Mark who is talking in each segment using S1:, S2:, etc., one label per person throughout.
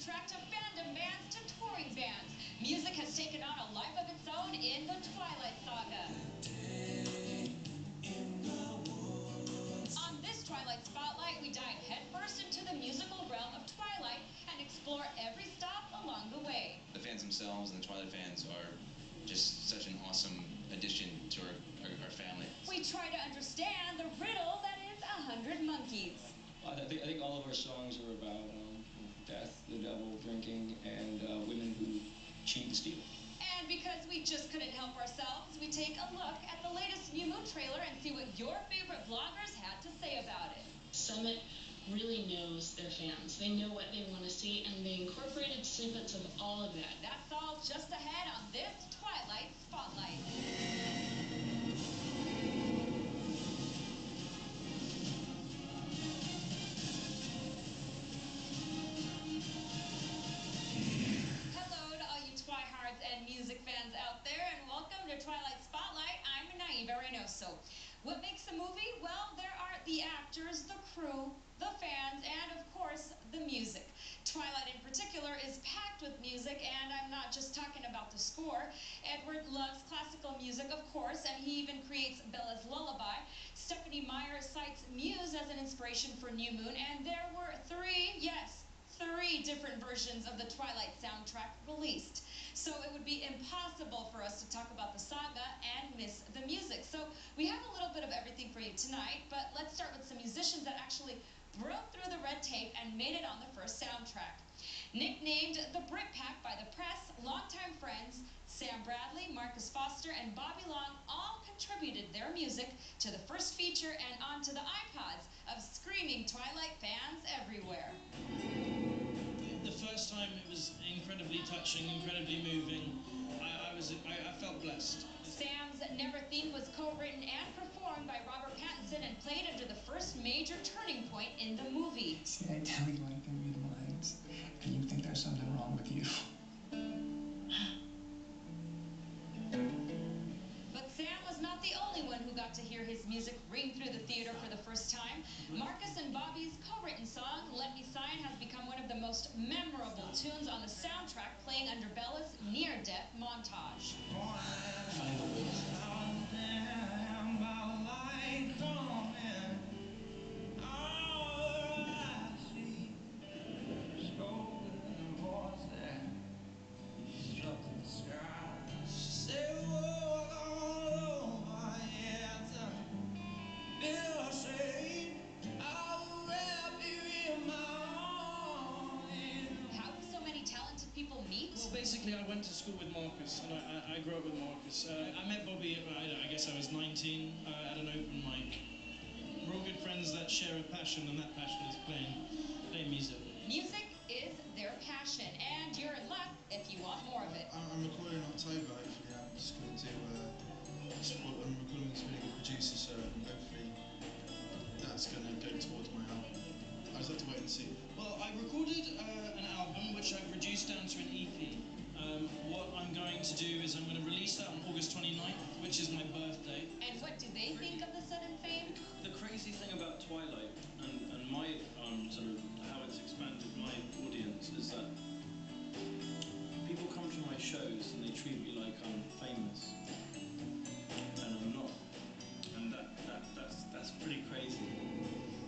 S1: Track to fandom bands to touring bands. Music has taken on a life of its own in the Twilight saga. On this Twilight Spotlight, we dive headfirst into the musical realm of Twilight and explore every stop along the way.
S2: The fans themselves and the Twilight fans are just such an awesome addition to our family.
S1: We try to understand the riddle that is 100 Monkeys.
S3: I think all of our songs are about death, the devil, drinking, and women who cheat and steal.
S1: And because we just couldn't help ourselves, we take a look at the latest New Moon trailer and see what your favorite vloggers had to say about it.
S4: Summit really knows their fans. They know what they want to see, and they incorporated snippets of all of that.
S1: That's all just ahead on this Twilight Spotlight. Hello to all you Twihards and music fans out there, and welcome to Twilight Spotlight. I'm Naiva Reynoso. What makes a movie? Well, there are the actors, the crew, the fans, and of course, the music. Twilight in particular is packed with music, and I'm not just talking about the score. Edward loves classical music, of course, and he even creates Bella's lullaby. Stephanie Meyer cites Muse as an inspiration for New Moon, and there were three different versions of the Twilight soundtrack released. So it would be impossible for us to talk about the saga and miss the music. So we have a little bit of everything for you tonight, but let's start with some musicians that actually broke through the red tape and made it on the first soundtrack. Nicknamed the Brit Pack by the press, longtime friends Sam Bradley, Marcus Foster, and Bobby Long all contributed their music to the first feature and onto the iPods of screaming Twilight fans everywhere.
S5: The first time it was incredibly touching, incredibly moving. I felt blessed.
S1: Sam's Never theme was co-written and performed by Robert Pattinson and played under the first major turning point in the movie.
S6: See, I tell you I can read minds, and you think there's something wrong with you.
S1: But Sam was not the only one who got to hear his music ring through the theater for the first time. Marcus and Bobby's co-written song, Let Me Sign, has become one of the most memorable tunes on the soundtrack, playing under Bella's near-death montage.
S3: Find the way.
S5: Well, basically, I went to school with Marcus, and I grew up with Marcus. I met Bobby, I guess I was 19, at an open mic. We're all good friends that share a passion, and that passion is playing music.
S1: Music is their passion, and you're in luck if you want more of it.
S7: I'm recording in October, actually. I'm just going to support. I'm recording with a really good producer, so hopefully that's going to go towards my album. I just have to wait and see.
S5: Well, I recorded an album which I've reduced down to an EP. What I'm going to do is I'm going to release that on August 29th, which is my birthday.
S1: And what do they think of the sudden fame?
S3: The crazy thing about Twilight and my sort of how it's expanded my audience is that people come to my shows and they treat me like I'm famous, and I'm not. And that's pretty crazy.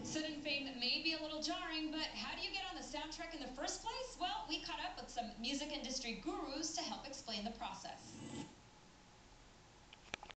S1: Sudden fame may be a little jarring, but how do you get on the soundtrack in the first place? Well, we caught up with some music industry gurus to help explain the process.